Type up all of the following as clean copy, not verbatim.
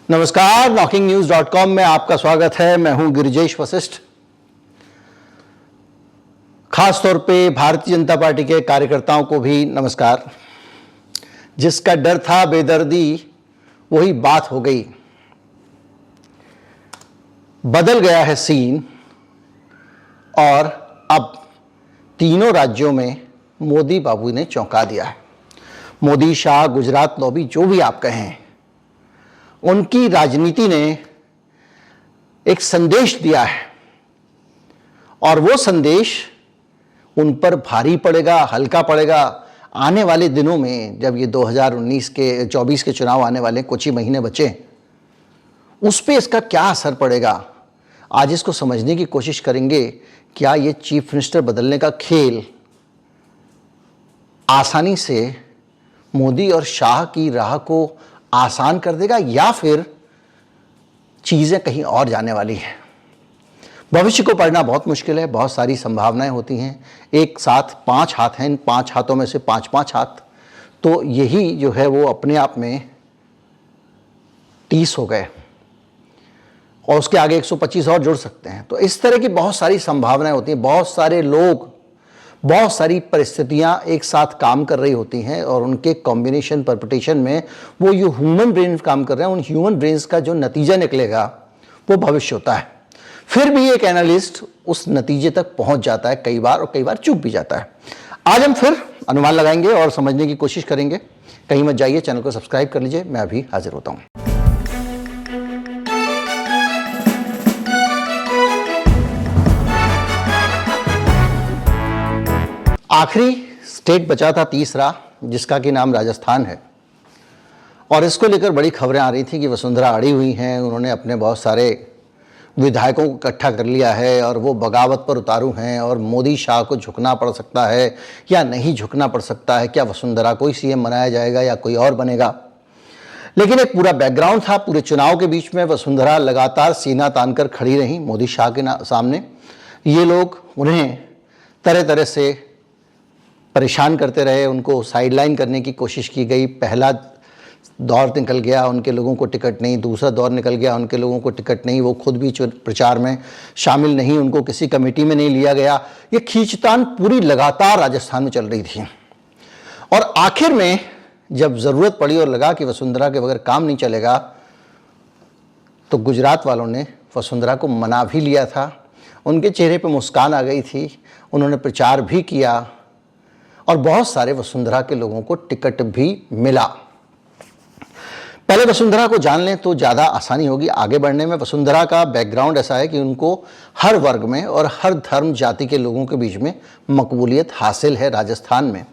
नमस्कार, knocking-news.com में आपका स्वागत है। मैं हूं गिरिजेश वशिष्ठ। खास तौर पे भारतीय जनता पार्टी के कार्यकर्ताओं को भी नमस्कार। जिसका डर था बेदर्दी, वही बात हो गई। बदल गया है सीन और अब तीनों राज्यों में मोदी बाबू ने चौंका दिया है। मोदी, शाह, गुजरात लॉबी, जो भी आप कहें, उनकी राजनीति ने एक संदेश दिया है और वो संदेश उन पर भारी पड़ेगा, हल्का पड़ेगा। आने वाले दिनों में जब ये 2024 के चुनाव आने वाले, कुछ ही महीने बचे, उस पे इसका क्या असर पड़ेगा, आज इसको समझने की कोशिश करेंगे। क्या ये चीफ मिनिस्टर बदलने का खेल आसानी से मोदी और शाह की राह को आसान कर देगा या फिर चीज़ें कहीं और जाने वाली हैं? भविष्य को पढ़ना बहुत मुश्किल है। बहुत सारी संभावनाएं होती हैं। एक साथ 5 हाथ हैं, इन 5 हाथों में से 5-5 हाथ, तो यही जो है वो अपने आप में 30 हो गए और उसके आगे 125 और जुड़ सकते हैं। तो इस तरह की बहुत सारी संभावनाएं होती हैं। बहुत सारे लोग, बहुत सारी परिस्थितियां एक साथ काम कर रही होती हैं और उनके कॉम्बिनेशन परपिटेशन में वो जो ह्यूमन ब्रेन काम कर रहे हैं, उन ह्यूमन ब्रेन्स का जो नतीजा निकलेगा वो भविष्य होता है। फिर भी एक एनालिस्ट उस नतीजे तक पहुंच जाता है कई बार, और कई बार चूक भी जाता है। आज हम फिर अनुमान लगाएंगे और समझने की कोशिश करेंगे। कहीं मत जाइए, चैनल को सब्सक्राइब कर लीजिए। मैं अभी हाजिर होता हूं। आखिरी स्टेट बचा था तीसरा, जिसका कि नाम राजस्थान है, और इसको लेकर बड़ी खबरें आ रही थी कि वसुंधरा अड़ी हुई हैं। उन्होंने अपने बहुत सारे विधायकों को इकट्ठा कर लिया है और वो बगावत पर उतारू हैं और मोदी शाह को झुकना पड़ सकता है या नहीं झुकना पड़ सकता है। क्या वसुंधरा को ही सीएम बनाया जाएगा या कोई और बनेगा? लेकिन एक पूरा बैकग्राउंड था। पूरे चुनाव के बीच में वसुंधरा लगातार सीना तानकर खड़ी रही मोदी शाह के सामने। ये लोग उन्हें तरह तरह से परेशान करते रहे, उनको साइडलाइन करने की कोशिश की गई। पहला दौर निकल गया, उनके लोगों को टिकट नहीं। दूसरा दौर निकल गया, उनके लोगों को टिकट नहीं। वो खुद भी प्रचार में शामिल नहीं, उनको किसी कमेटी में नहीं लिया गया। ये खींचतान पूरी लगातार राजस्थान में चल रही थी और आखिर में जब ज़रूरत पड़ी और लगा कि वसुंधरा के बगैर काम नहीं चलेगा, तो गुजरात वालों ने वसुंधरा को मना भी लिया था। उनके चेहरे पर मुस्कान आ गई थी, उन्होंने प्रचार भी किया और बहुत सारे वसुंधरा के लोगों को टिकट भी मिला। पहले वसुंधरा को जान लें तो ज़्यादा आसानी होगी आगे बढ़ने में। वसुंधरा का बैकग्राउंड ऐसा है कि उनको हर वर्ग में और हर धर्म जाति के लोगों के बीच में मकबूलियत हासिल है। राजस्थान में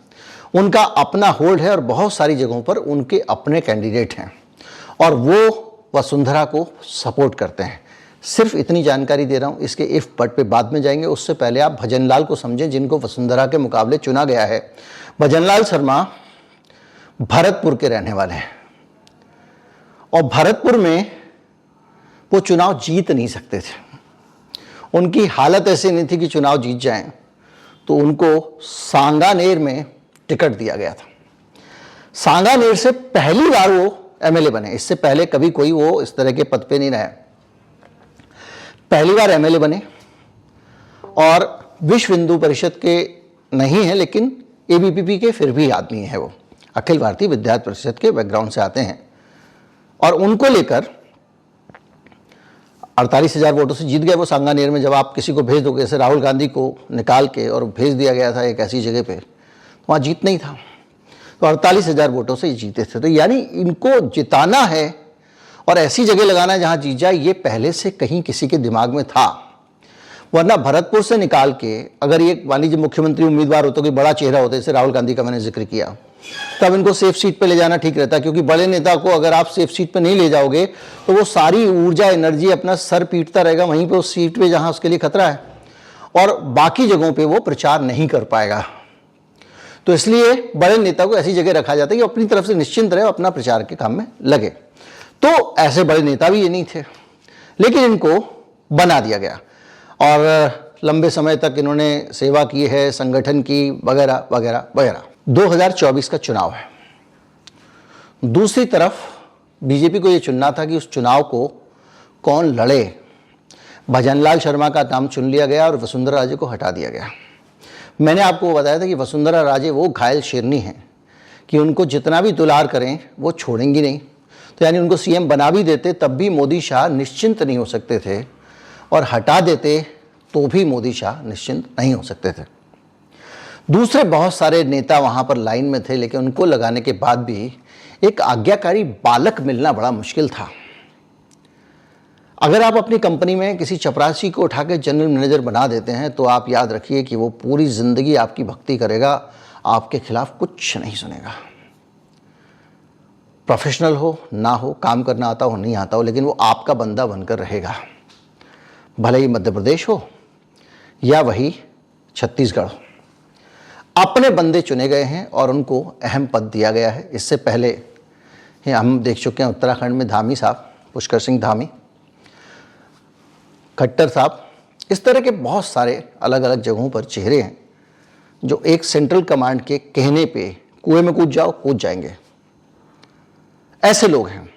उनका अपना होल्ड है और बहुत सारी जगहों पर उनके अपने कैंडिडेट हैं और वो वसुंधरा को सपोर्ट करते हैं। सिर्फ इतनी जानकारी दे रहा हूँ, इसके इफ बट पे बाद में जाएंगे। उससे पहले आप भजनलाल को समझें, जिनको वसुंधरा के मुकाबले चुना गया है। भजनलाल शर्मा भरतपुर के रहने वाले हैं और भरतपुर में वो चुनाव जीत नहीं सकते थे। उनकी हालत ऐसी नहीं थी कि चुनाव जीत जाएं, तो उनको सांगानेर में टिकट दिया गया था। सांगानेर से पहली बार वो एमएलए बने। इससे पहले कभी कोई वो इस तरह के पद पे नहीं रहे। पहली बार एमएलए बने और विश्व हिंदू परिषद के नहीं है, लेकिन एबीवीपी के फिर भी आदमी है। वो अखिल भारतीय विद्यार्थी परिषद के बैकग्राउंड से आते हैं और उनको लेकर 48,000 वोटों से जीत गए वो सांगानेर में। जब आप किसी को भेज दोगे, जैसे राहुल गांधी को निकाल के और भेज दिया गया था एक ऐसी जगह पे, तो वहाँ जीत नहीं था, तो 48,000 वोटों से जीते थे। तो यानी इनको जिताना है और ऐसी जगह लगाना है जहां जीत जाए, ये पहले से कहीं किसी के दिमाग में था। वरना भरतपुर से निकाल के अगर ये मान लीजिए मुख्यमंत्री उम्मीदवार हो तो कोई बड़ा चेहरा होता है, जैसे राहुल गांधी का मैंने जिक्र किया, तब इनको सेफ सीट पे ले जाना ठीक रहता है। क्योंकि बड़े नेता को अगर आप सेफ सीट पे नहीं ले जाओगे तो वो सारी ऊर्जा, एनर्जी अपना सर पीटता रहेगा वहीं पे उस सीट पे जहां उसके लिए खतरा है, और बाकी जगहों पे वो प्रचार नहीं कर पाएगा। तो इसलिए बड़े नेता को ऐसी जगह रखा जाता है कि अपनी तरफ से निश्चिंत रहे, अपना प्रचार के काम में लगे। तो ऐसे बड़े नेता भी ये नहीं थे, लेकिन इनको बना दिया गया और लंबे समय तक इन्होंने सेवा की है, संगठन की, वगैरह वगैरह वगैरह। 2024 का चुनाव है। दूसरी तरफ बीजेपी को ये चुनना था कि उस चुनाव को कौन लड़े। भजनलाल शर्मा का नाम चुन लिया गया और वसुंधरा राजे को हटा दिया गया। मैंने आपको बताया था कि वसुंधरा राजे वो घायल शेरनी हैं कि उनको जितना भी दुलार करें वो छोड़ेंगी नहीं। तो यानी उनको सीएम बना भी देते तब भी मोदी शाह निश्चिंत नहीं हो सकते थे, और हटा देते तो भी मोदी शाह निश्चिंत नहीं हो सकते थे। दूसरे बहुत सारे नेता वहाँ पर लाइन में थे, लेकिन उनको लगाने के बाद भी एक आज्ञाकारी बालक मिलना बड़ा मुश्किल था। अगर आप अपनी कंपनी में किसी चपरासी को उठा के जनरल मैनेजर बना देते हैं तो आप याद रखिए कि वो पूरी ज़िंदगी आपकी भक्ति करेगा, आपके खिलाफ कुछ नहीं सुनेगा। प्रोफेशनल हो ना हो, काम करना आता हो नहीं आता हो, लेकिन वो आपका बंदा बनकर रहेगा। भले ही मध्य प्रदेश हो या वही छत्तीसगढ़ हो, अपने बंदे चुने गए हैं और उनको अहम पद दिया गया है। इससे पहले हम देख चुके हैं उत्तराखंड में धामी साहब, पुष्कर सिंह धामी, खट्टर साहब, इस तरह के बहुत सारे अलग अलग जगहों पर चेहरे हैं जो एक सेंट्रल कमांड के कहने पे कुएं में कूद जाओ कूद जाएंगे, ऐसे लोग हैं।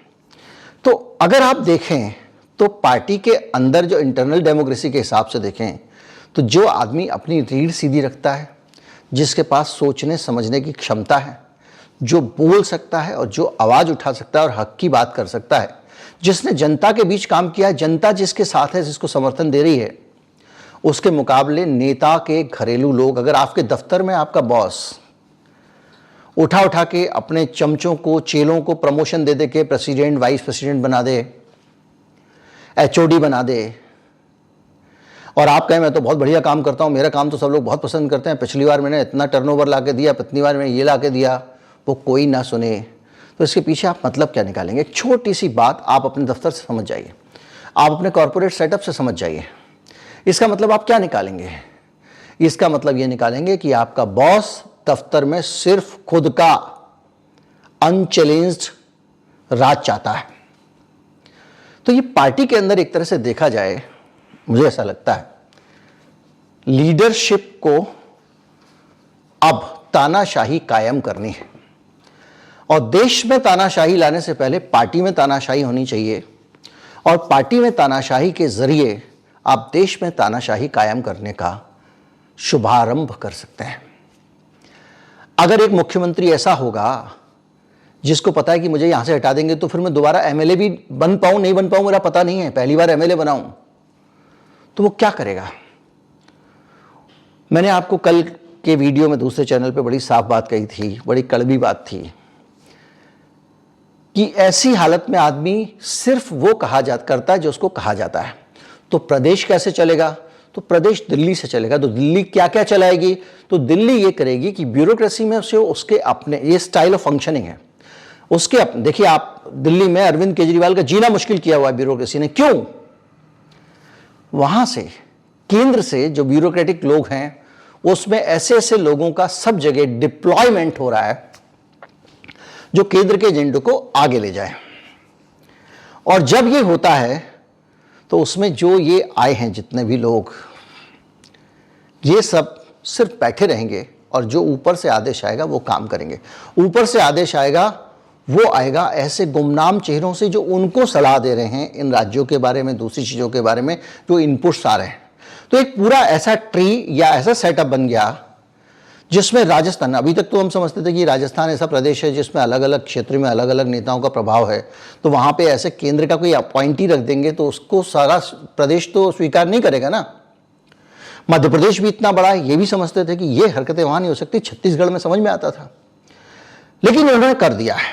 तो अगर आप देखें तो पार्टी के अंदर जो इंटरनल डेमोक्रेसी के हिसाब से देखें तो जो आदमी अपनी रीढ़ सीधी रखता है, जिसके पास सोचने समझने की क्षमता है, जो बोल सकता है और जो आवाज़ उठा सकता है और हक की बात कर सकता है, जिसने जनता के बीच काम किया है, जनता जिसके साथ है, जिसको समर्थन दे रही है, उसके मुकाबले नेता के घरेलू लोग, अगर आपके दफ्तर में आपका बॉस उठा उठा के अपने चमचों को, चेलों को प्रमोशन दे दे के प्रेसिडेंट, वाइस प्रेसिडेंट बना दे, एचओडी बना दे, और आप कहें मैं तो बहुत बढ़िया काम करता हूँ, मेरा काम तो सब लोग बहुत पसंद करते हैं, पिछली बार मैंने इतना टर्नओवर ला के दिया, पिछली बार मैंने ये ला के दिया, वो कोई ना सुने, तो इसके पीछे आप मतलब क्या निकालेंगे? एक छोटी सी बात आप अपने दफ्तर से समझ जाइए, आप अपने कॉर्पोरेट सेटअप से समझ जाइए। इसका मतलब आप क्या निकालेंगे? इसका मतलब ये निकालेंगे कि आपका बॉस दफ्तर में सिर्फ खुद का अनचैलेंज्ड राज चाहता है। तो ये पार्टी के अंदर एक तरह से देखा जाए, मुझे ऐसा लगता है, लीडरशिप को अब तानाशाही कायम करनी है, और देश में तानाशाही लाने से पहले पार्टी में तानाशाही होनी चाहिए, और पार्टी में तानाशाही के जरिए आप देश में तानाशाही कायम करने का शुभारंभ कर सकते हैं। अगर एक मुख्यमंत्री ऐसा होगा जिसको पता है कि मुझे यहां से हटा देंगे तो फिर मैं दोबारा एमएलए भी बन पाऊं नहीं बन पाऊं मेरा पता नहीं है, पहली बार एमएलए बनाऊं, तो वो क्या करेगा? मैंने आपको कल के वीडियो में दूसरे चैनल पे बड़ी साफ बात कही थी, बड़ी कड़वी बात थी, कि ऐसी हालत में आदमी सिर्फ वो करता है जो उसको कहा जाता है। तो प्रदेश कैसे चलेगा? तो प्रदेश दिल्ली से चलेगा। तो दिल्ली क्या क्या चलाएगी? तो दिल्ली ये करेगी कि ब्यूरोक्रेसी में उसके अपने, ये स्टाइल ऑफ फंक्शनिंग है उसके अपने। देखिए आप दिल्ली में अरविंद केजरीवाल का जीना मुश्किल किया हुआ है ब्यूरोक्रेसी ने। क्यों? वहां से, केंद्र से जो ब्यूरोक्रेटिक लोग हैं, उसमें ऐसे ऐसे लोगों का सब जगह डिप्लॉयमेंट हो रहा है जो केंद्र के एजेंडे को आगे ले जाए। और जब ये होता है तो उसमें जो ये आए हैं जितने भी लोग, ये सब सिर्फ बैठे रहेंगे, और जो ऊपर से आदेश आएगा वो काम करेंगे। ऊपर से आदेश आएगा, वो आएगा ऐसे गुमनाम चेहरों से जो उनको सलाह दे रहे हैं इन राज्यों के बारे में, दूसरी चीज़ों के बारे में जो इनपुट्स आ रहे हैं। तो एक पूरा ऐसा ट्री या ऐसा सेटअप बन गया जिसमें राजस्थान, अभी तक तो हम समझते थे कि राजस्थान ऐसा प्रदेश है जिसमें अलग अलग क्षेत्र में अलग अलग नेताओं का प्रभाव है, तो वहाँ पे ऐसे केंद्र का कोई अपॉइंटी रख देंगे तो उसको सारा प्रदेश तो स्वीकार नहीं करेगा ना। मध्य प्रदेश भी इतना बड़ा है, ये भी समझते थे कि ये हरकतें वहाँ नहीं हो सकती, छत्तीसगढ़ में समझ में आता था, लेकिन उन्होंने कर दिया है।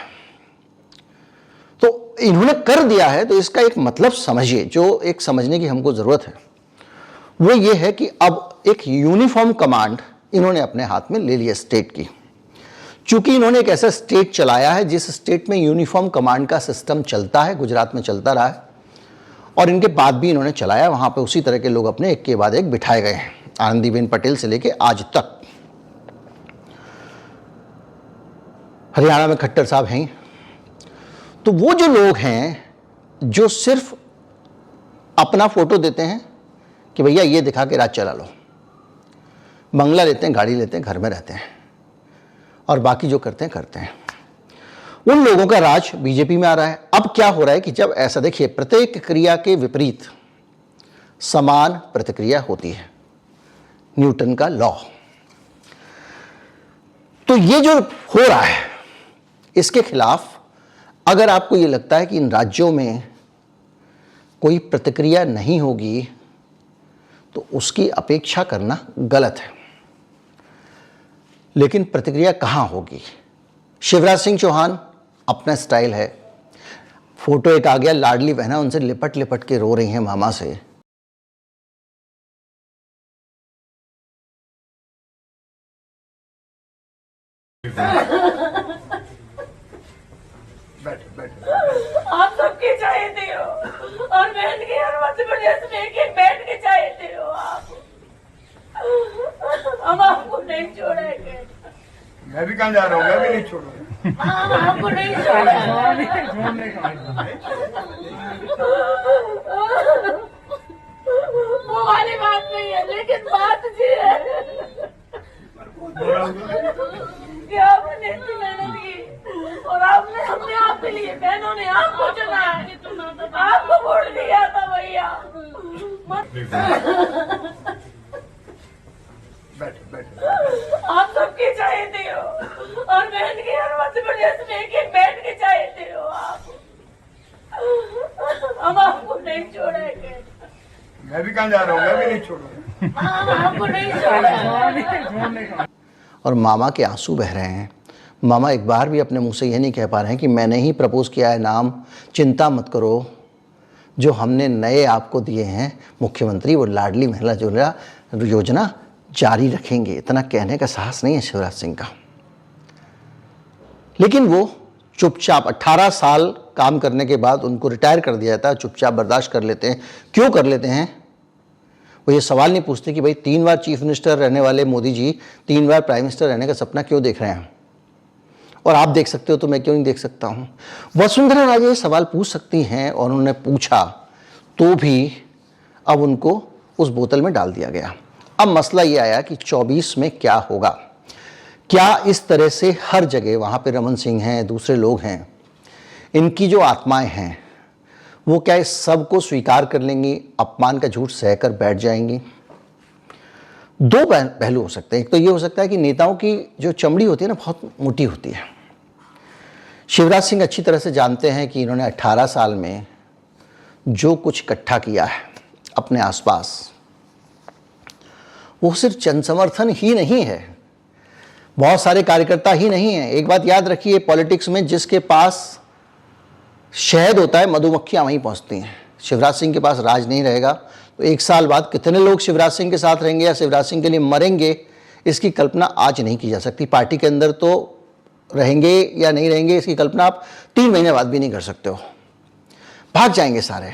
तो इन्होंने कर दिया है तो इसका एक मतलब समझिए, जो एक समझने की हमको ज़रूरत है, वो ये है कि अब एक यूनिफॉर्म कमांड इन्होंने अपने हाथ में ले लिया स्टेट की। चूंकि इन्होंने एक ऐसा स्टेट चलाया है जिस स्टेट में यूनिफॉर्म कमांड का सिस्टम चलता है, गुजरात में चलता रहा है, और इनके बाद भी इन्होंने चलाया, वहाँ पे उसी तरह के लोग अपने एक के बाद एक बिठाए गए हैं, आनंदीबेन पटेल से लेके आज तक। हरियाणा में खट्टर साहब हैं। तो वो जो लोग हैं जो सिर्फ अपना फोटो देते हैं कि भैया ये दिखा के राज चला लो, बंगला लेते हैं, गाड़ी लेते हैं, घर में रहते हैं, और बाकी जो करते हैं करते हैं, उन लोगों का राज बीजेपी में आ रहा है। अब क्या हो रहा है कि जब ऐसा, देखिए, प्रत्येक क्रिया के विपरीत समान प्रतिक्रिया होती है, न्यूटन का लॉ। तो ये जो हो रहा है इसके खिलाफ अगर आपको ये लगता है कि इन राज्यों में कोई प्रतिक्रिया नहीं होगी तो उसकी अपेक्षा करना गलत है। लेकिन प्रतिक्रिया कहां होगी? शिवराज सिंह चौहान अपना स्टाइल है, फोटो एक आ गया, लाडली बहना उनसे लिपट लिपट के रो रही हैं मामा से। आप सबके चाहते हो और बहन के हर वक्त प्रदेश में एक बैठ के चाहते हो आप। हम आपको नहीं छोड़ेंगे। मैं भी कहाँ जा रहा हूँ, मैं भी नहीं छोड़ूंगा। हम आपको नहीं छोड़ेंगे। वो वाली बात नहीं है, लेकिन बात जी है कि आपने इतनी मेहनत की और आपने हमने आपके लिए, बहनों ने आपको चुना है, आपको वोट दिया था भैया। आप सबके चाहते हो और बहन के हर वक्त प्रदेश में एक बैठ के चाहते हो आप। हम आपको नहीं छोड़ेंगे। मैं भी कहाँ जा रहा हूँ, मैं भी नहीं छोड़ूंगा। हम आपको नहीं छोड़ेंगे। और मामा के आंसू बह रहे हैं। मामा एक बार भी अपने मुंह से यह नहीं कह पा रहे हैं कि मैंने ही प्रपोज किया है नाम, चिंता मत करो, जो हमने नए आपको दिए हैं मुख्यमंत्री वो लाडली महिला योजना जारी रखेंगे। इतना कहने का साहस नहीं है शिवराज सिंह का। लेकिन वो चुपचाप 18 साल काम करने के बाद उनको रिटायर कर दिया जाता है, चुपचाप बर्दाश्त कर लेते हैं। क्यों कर लेते हैं? वो ये सवाल नहीं पूछते कि भाई 3 बार चीफ मिनिस्टर रहने वाले मोदी जी 3 बार प्राइम मिनिस्टर रहने का सपना क्यों देख रहे हैं, और आप देख सकते हो तो मैं क्यों नहीं देख सकता हूं। वसुंधरा राजे ये सवाल पूछ सकती हैं और उन्होंने पूछा तो भी अब उनको उस बोतल में डाल दिया गया। अब मसला ये आया कि 24 में क्या होगा। क्या इस तरह से हर जगह, वहां पे रमन सिंह हैं, दूसरे लोग हैं, इनकी जो आत्माएं हैं वो क्या इस सब को स्वीकार कर लेंगी, अपमान का झूठ सहकर बैठ जाएंगी? दो पहलू हो सकते हैं। एक तो ये हो सकता है कि नेताओं की जो चमड़ी होती है ना बहुत मोटी होती है। शिवराज सिंह अच्छी तरह से जानते हैं कि इन्होंने 18 साल में जो कुछ इकट्ठा किया है अपने आसपास, वो सिर्फ जन समर्थन ही नहीं है, बहुत सारे कार्यकर्ता ही नहीं है। एक बात याद रखिए, पॉलिटिक्स में जिसके पास शहद होता है मधुमक्खियां वहीं पहुंचती हैं। शिवराज सिंह के पास राज नहीं रहेगा तो 1 साल बाद कितने लोग शिवराज सिंह के साथ रहेंगे या शिवराज सिंह के लिए मरेंगे, इसकी कल्पना आज नहीं की जा सकती। पार्टी के अंदर तो रहेंगे या नहीं रहेंगे इसकी कल्पना आप 3 महीने बाद भी नहीं कर सकते हो, भाग जाएंगे सारे।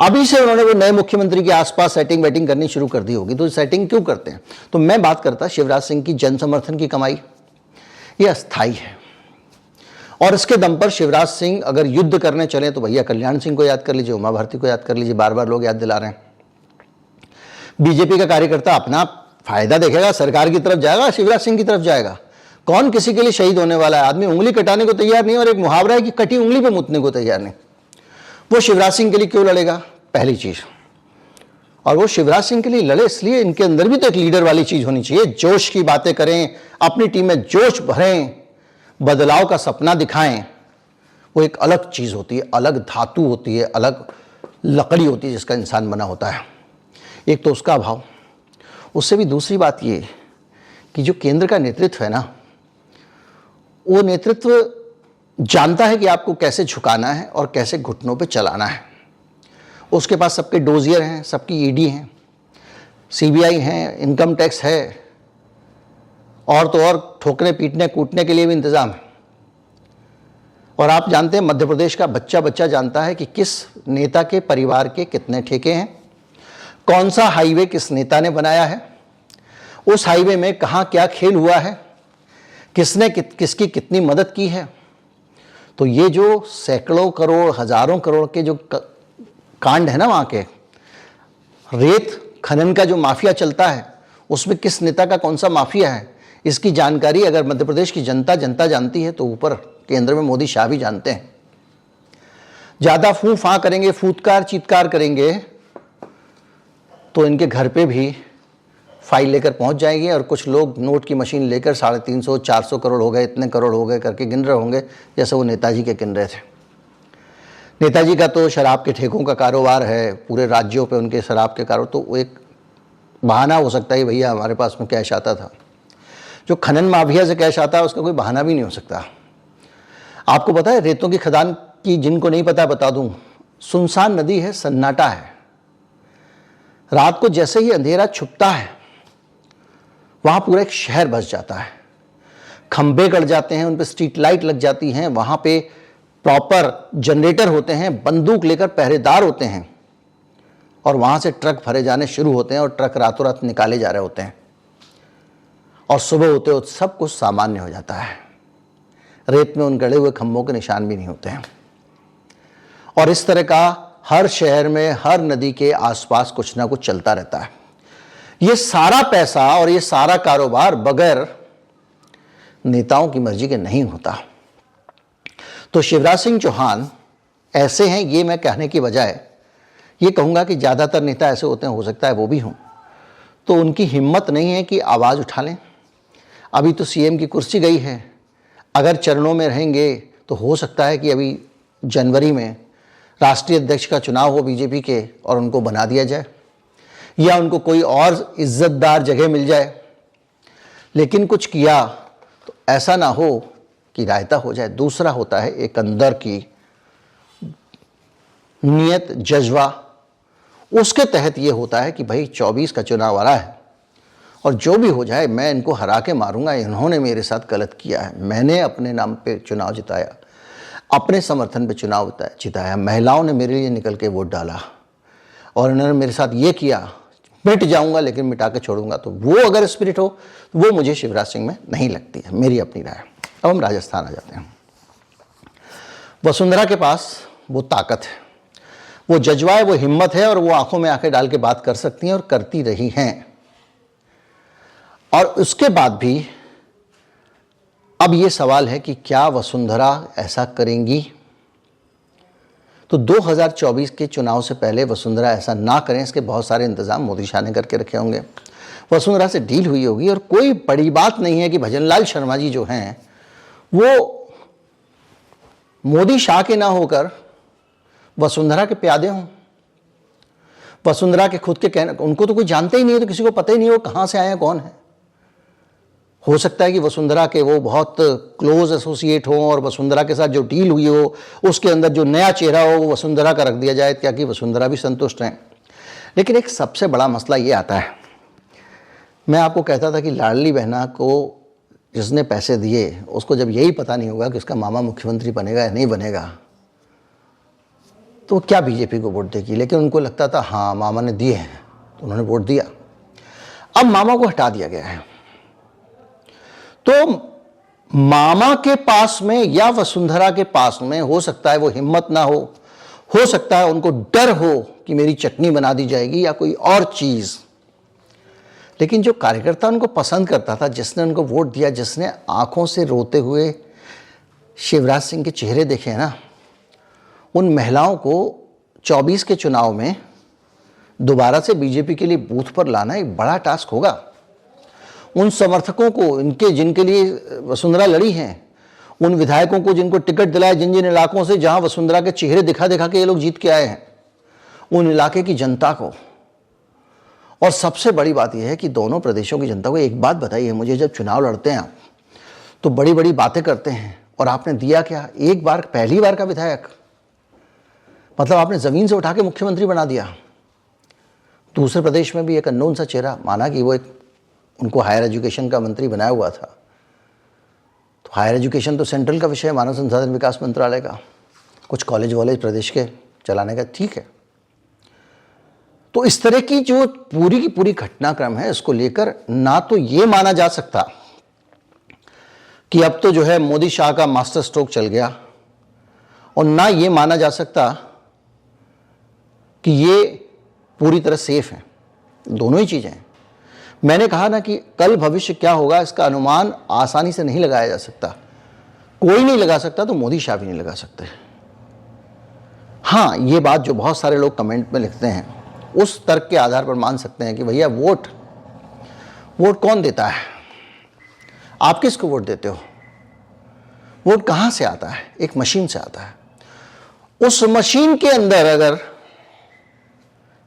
अभी से उन्होंने वो नए मुख्यमंत्री के आसपास सेटिंग वेटिंग करनी शुरू कर दी होगी। तो सेटिंग क्यों करते हैं? तो मैं बात करता शिवराज सिंह की जन समर्थन की कमाई, ये अस्थाई है। और इसके दम पर शिवराज सिंह अगर युद्ध करने चले तो भैया कल्याण सिंह को याद कर लीजिए, उमा भारती को याद कर लीजिए, बार बार लोग याद दिला रहे हैं। बीजेपी का कार्यकर्ता अपना फायदा देखेगा, सरकार की तरफ जाएगा, शिवराज सिंह की तरफ जाएगा। कौन किसी के लिए शहीद होने वाला है? आदमी उंगली कटाने को तैयार नहीं, और एक मुहावरा है कि कटी उंगली पे मुतने को तैयार नहीं। वो शिवराज सिंह के लिए क्यों लड़ेगा? पहली चीज। और वो शिवराज सिंह के लिए लड़े इसलिए इनके अंदर भी तो एक लीडर वाली चीज होनी चाहिए। जोश की बातें करें, अपनी टीम में जोश भरें, बदलाव का सपना दिखाएं। वो एक अलग चीज होती है, अलग धातु होती है, अलग लकड़ी होती है जिसका इंसान बना होता है। एक तो उसका अभाव, उससे भी दूसरी बात ये कि जो केंद्र का नेतृत्व है ना, वो नेतृत्व जानता है कि आपको कैसे झुकाना है और कैसे घुटनों पे चलाना है। उसके पास सबके डोजियर हैं, सबकी ईडी हैं, सीबीआई हैं, इनकम टैक्स है, और तो और ठोकने पीटने कूटने के लिए भी इंतजाम है। और आप जानते हैं मध्य प्रदेश का बच्चा बच्चा जानता है कि किस नेता के परिवार के कितने ठेके हैं, कौन सा हाईवे किस नेता ने बनाया है, उस हाईवे में कहाँ क्या खेल हुआ है, किसने किसकी कितनी मदद की है। तो ये जो सैकड़ों करोड़ हजारों करोड़ के जो कांड है ना, वहाँ के रेत खनन का जो माफिया चलता है, उसमें किस नेता का कौन सा माफिया है, इसकी जानकारी अगर मध्य प्रदेश की जनता जानती है तो ऊपर केंद्र में मोदी शाह भी जानते हैं। ज़्यादा फूं फां करेंगे, फूटकार चीतकार करेंगे तो इनके घर पे भी फाइल लेकर पहुंच जाएंगे और कुछ लोग नोट की मशीन लेकर 350 400 करोड़ हो गए, इतने करोड़ हो गए करके गिन रहे होंगे, जैसे वो नेताजी के गिन रहे थे। नेताजी का तो शराब के ठेकों का कारोबार है, पूरे राज्यों पे उनके शराब के कारोबार, तो वो एक बहाना हो सकता है भैया हमारे पास में कैश आता था। जो खनन माफिया से कैश आता है उसका कोई बहाना भी नहीं हो सकता। आपको पता है रेतों की खदान की, जिनको नहीं पता बता दूं, सुनसान नदी है, सन्नाटा है। रात को जैसे ही अंधेरा छुपता है वहां पूरा एक शहर बस जाता है। खंबे गड़ जाते हैं, उन पर स्ट्रीट लाइट लग जाती हैं, वहां पे प्रॉपर जनरेटर होते हैं, बंदूक लेकर पहरेदार होते हैं और वहां से ट्रक भरे जाने शुरू होते हैं और ट्रक रातों रात निकाले जा रहे होते हैं और सुबह होते होते सब कुछ सामान्य हो जाता है। रेत में उन गड़े हुए खंभों के निशान भी नहीं होते हैं। और इस तरह का हर शहर में, हर नदी के आसपास कुछ ना कुछ चलता रहता है। ये सारा पैसा और ये सारा कारोबार बगैर नेताओं की मर्जी के नहीं होता। तो शिवराज सिंह चौहान ऐसे हैं, ये मैं कहने की बजाय ये कहूँगा कि ज़्यादातर नेता ऐसे होते हैं, हो सकता है वो भी हों, तो उनकी हिम्मत नहीं है कि आवाज़ उठा लें। अभी तो सीएम की कुर्सी गई है, अगर चरणों में रहेंगे तो हो सकता है कि अभी जनवरी में राष्ट्रीय अध्यक्ष का चुनाव हो बीजेपी के और उनको बना दिया जाए या उनको कोई और इज्जतदार जगह मिल जाए। लेकिन कुछ किया तो ऐसा ना हो कि रायता हो जाए। दूसरा होता है एक अंदर की नियत, जज्बा, उसके तहत ये होता है कि भाई 24 का चुनाव आ रहा है और जो भी हो जाए मैं इनको हरा के मारूंगा। इन्होंने मेरे साथ गलत किया है, मैंने अपने नाम पे चुनाव जिताया, अपने समर्थन पे चुनाव जिताया, महिलाओं ने मेरे लिए निकल के वोट डाला और इन्होंने मेरे साथ ये किया, मिट जाऊंगा लेकिन मिटा के छोड़ूंगा। तो वो अगर स्पिरिट हो तो वो मुझे शिवराज सिंह में नहीं लगती है, मेरी अपनी राय। अब हम राजस्थान आ जाते हैं। वसुंधरा के पास वो ताकत है, वो जज्बा है, वो हिम्मत है और वो आंखों में आंखें डाल के बात कर सकती हैं और करती रही हैं। और उसके बाद भी अब ये सवाल है कि क्या वसुंधरा ऐसा करेंगी? तो 2024 के चुनाव से पहले वसुंधरा ऐसा ना करें, इसके बहुत सारे इंतजाम मोदी शाह ने करके रखे होंगे। वसुंधरा से डील हुई होगी और कोई बड़ी बात नहीं है कि भजनलाल शर्मा जी जो हैं वो मोदी शाह के ना होकर वसुंधरा के प्यादे हों। वसुंधरा के खुद के कहने, उनको तो कोई जानते ही नहीं है, तो किसी को पता ही नहीं हो कहाँ से आए हैं, कौन है। हो सकता है कि वसुंधरा के वो बहुत क्लोज एसोसिएट हो और वसुंधरा के साथ जो डील हुई हो उसके अंदर जो नया चेहरा हो वो वसुंधरा का रख दिया जाए, क्या कि वसुंधरा भी संतुष्ट हैं। लेकिन एक सबसे बड़ा मसला ये आता है, मैं आपको कहता था कि लाडली बहना को जिसने पैसे दिए उसको जब यही पता नहीं होगा कि उसका मामा मुख्यमंत्री बनेगा या नहीं बनेगा तो क्या बीजेपी को वोट देगी। लेकिन उनको लगता था हाँ मामा ने दिए हैं तो उन्होंने वोट दिया। अब मामा को हटा दिया गया है, तो मामा के पास में या वसुंधरा के पास में हो सकता है वो हिम्मत ना हो सकता है उनको डर हो कि मेरी चटनी बना दी जाएगी या कोई और चीज। लेकिन जो कार्यकर्ता उनको पसंद करता था, जिसने उनको वोट दिया, जिसने आंखों से रोते हुए शिवराज सिंह के चेहरे देखे हैं ना, उन महिलाओं को 24 के चुनाव में दोबारा से बीजेपी के लिए बूथ पर लाना एक बड़ा टास्क होगा। उन समर्थकों को, इनके जिनके लिए वसुंधरा लड़ी हैं, उन विधायकों को जिनको टिकट दिलाए, जिन जिन इलाकों से जहां वसुंधरा के चेहरे दिखा दिखा के ये लोग जीत के आए हैं, उन इलाके की जनता को। और सबसे बड़ी बात यह है कि दोनों प्रदेशों की जनता को एक बात बताइए मुझे, जब चुनाव लड़ते हैं आप तो बड़ी बड़ी बातें करते हैं और आपने दिया क्या? एक बार, पहली बार का विधायक, मतलब आपने जमीन से उठा के मुख्यमंत्री बना दिया। दूसरे प्रदेश में भी एक अननोन सा चेहरा, माना कि वो एक उनको हायर एजुकेशन का मंत्री बनाया हुआ था, तो हायर एजुकेशन तो सेंट्रल का विषय है, मानव संसाधन विकास मंत्रालय का, कुछ कॉलेज वॉलेज प्रदेश के चलाने का, ठीक है। तो इस तरह की जो पूरी की पूरी घटनाक्रम है, इसको लेकर ना तो ये माना जा सकता कि अब तो जो है मोदी शाह का मास्टर स्ट्रोक चल गया, और ना ये माना जा सकता कि ये पूरी तरह सेफ है। दोनों ही चीजें हैं। मैंने कहा ना कि कल भविष्य क्या होगा इसका अनुमान आसानी से नहीं लगाया जा सकता। कोई नहीं लगा सकता तो मोदी शाह भी नहीं लगा सकते। हाँ, ये बात जो बहुत सारे लोग कमेंट में लिखते हैं, उस तर्क के आधार पर मान सकते हैं कि भैया वोट कौन देता है? आप किसको वोट देते हो? वोट कहाँ से आता है? एक मशीन से आता है। उस मशीन के अंदर अगर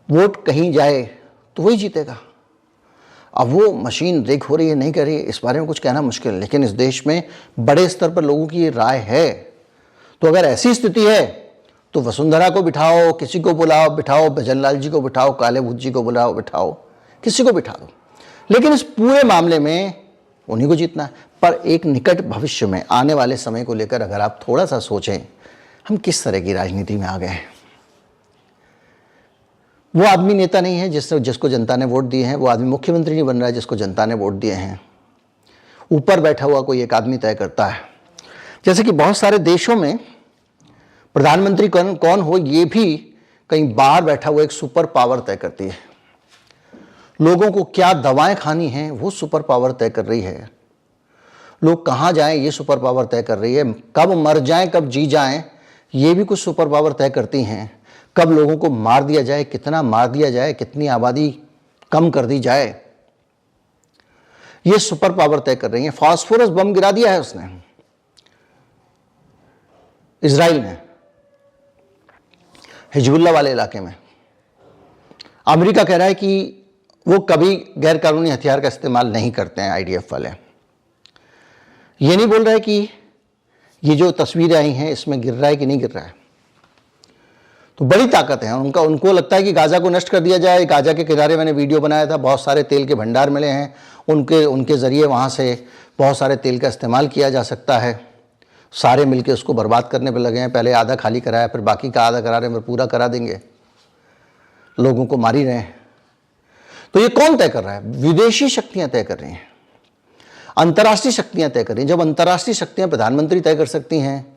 वोट कहीं जाए तो वही जीतेगा। अब वो मशीन रिग हो रही है, नहीं कर रही है, इस बारे में कुछ कहना मुश्किल है, लेकिन इस देश में बड़े स्तर पर लोगों की ये राय है। तो अगर ऐसी स्थिति है तो वसुंधरा को बिठाओ, किसी को बुलाओ, बिठाओ, भजनलाल जी को बिठाओ, काले भूत जी को बुलाओ, बिठाओ, किसी को बिठा दो, लेकिन इस पूरे मामले में उन्हीं को जीतना है। पर एक निकट भविष्य में आने वाले समय को लेकर अगर आप थोड़ा सा सोचें, हम किस तरह की राजनीति में आ गए हैं। वो आदमी नेता नहीं है जिसको जनता ने वोट दिए हैं, वो आदमी मुख्यमंत्री नहीं बन रहा है जिसको जनता ने वोट दिए हैं। ऊपर बैठा हुआ कोई एक आदमी तय करता है। जैसे कि बहुत सारे देशों में प्रधानमंत्री कौन हो, ये भी कहीं बाहर बैठा हुआ एक सुपर पावर तय करती है। लोगों को क्या दवाएं खानी हैं वो सुपर पावर तय कर रही है। लोग कहाँ जाएं ये सुपर पावर तय कर रही है। कब मर जाएं, कब जी जाएं, ये भी कुछ सुपर पावर तय करती हैं। कब लोगों को मार दिया जाए, कितना मार दिया जाए, कितनी आबादी कम कर दी जाए, ये सुपर पावर तय कर रही है। फास्फोरस बम गिरा दिया है उसने, इजराइल ने, हिजबुल्ला वाले इलाके में। अमेरिका कह रहा है कि वो कभी गैर कानूनी हथियार का इस्तेमाल नहीं करते हैं, आईडीएफ वाले। ये नहीं बोल रहे कि ये जो तस्वीरें आई हैं इसमें गिर रहा है कि नहीं गिर रहा है। तो बड़ी ताकत है उनको लगता है कि गाजा को नष्ट कर दिया जाए। गाजा के किनारे मैंने वीडियो बनाया था, बहुत सारे तेल के भंडार मिले हैं, उनके ज़रिए वहाँ से बहुत सारे तेल का इस्तेमाल किया जा सकता है। सारे मिलके उसको बर्बाद करने पर लगे हैं। पहले आधा खाली कराया, फिर बाकी का आधा करा रहे हैं, फिर पूरा करा देंगे। लोगों को मार ही रहे हैं। तो ये कौन तय कर रहा है? विदेशी शक्तियां तय कर रही हैं, अंतर्राष्ट्रीय शक्तियां तय कर रही हैं। जब अंतर्राष्ट्रीय शक्तियां प्रधानमंत्री तय कर सकती हैं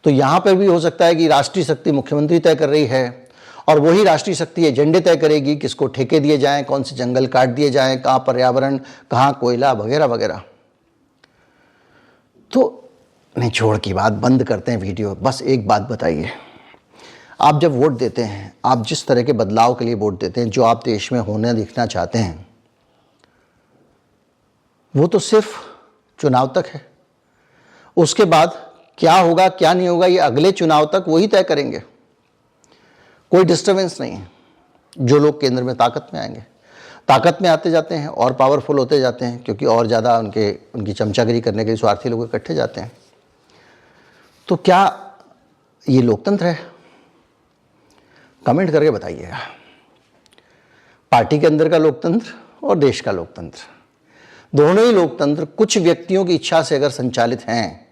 तो यहां पर भी हो सकता है कि राष्ट्रीय शक्ति मुख्यमंत्री तय कर रही है, और वही राष्ट्रीय शक्ति एजेंडे तय करेगी, किसको ठेके दिए जाएं, कौन से जंगल काट दिए जाएं, कहाँ पर्यावरण, कहाँ कोयला वगैरह वगैरह। तो निचोड़ की बात बंद करते हैं वीडियो। बस एक बात बताइए, आप जब वोट देते हैं, आप जिस तरह के बदलाव के लिए वोट देते हैं, जो आप देश में होने दिखना चाहते हैं, वो तो सिर्फ चुनाव तक है। उसके बाद क्या होगा क्या नहीं होगा ये अगले चुनाव तक वही तय करेंगे। कोई डिस्टर्बेंस नहीं है। जो लोग केंद्र में ताकत में आएंगे, ताकत में आते जाते हैं और पावरफुल होते जाते हैं, क्योंकि और ज़्यादा उनकी चमचागिरी करने के लिए स्वार्थी लोग इकट्ठे जाते हैं। तो क्या ये लोकतंत्र है? कमेंट करके बताइएगा। पार्टी के अंदर का लोकतंत्र और देश का लोकतंत्र, दोनों ही लोकतंत्र कुछ व्यक्तियों की इच्छा से अगर संचालित हैं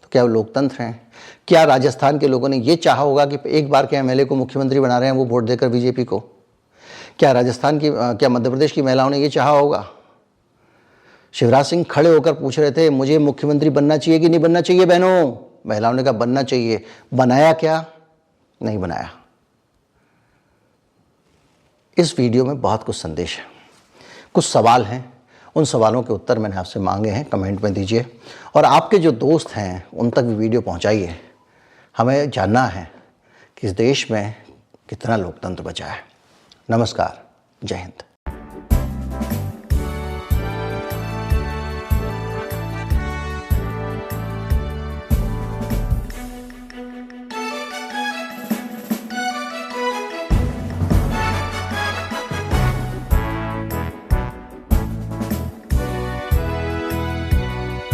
तो क्या वो लोकतंत्र हैं? क्या राजस्थान के लोगों ने ये चाहा होगा कि एक बार के एमएलए को मुख्यमंत्री बना रहे हैं वो वोट देकर बीजेपी को? क्या क्या मध्य प्रदेश की महिलाओं ने ये चाहा होगा? शिवराज सिंह खड़े होकर पूछ रहे थे मुझे मुख्यमंत्री बनना चाहिए कि नहीं बनना चाहिए बहनों? महिलाओं ने कहा बनना चाहिए। बनाया क्या? नहीं बनाया। इस वीडियो में बहुत कुछ संदेश है, कुछ सवाल हैं। उन सवालों के उत्तर मैंने आपसे मांगे हैं, कमेंट में दीजिए। और आपके जो दोस्त हैं उन तक भी वीडियो पहुंचाइए। हमें जानना है कि इस देश में कितना लोकतंत्र बचा है। नमस्कार, जय हिंद।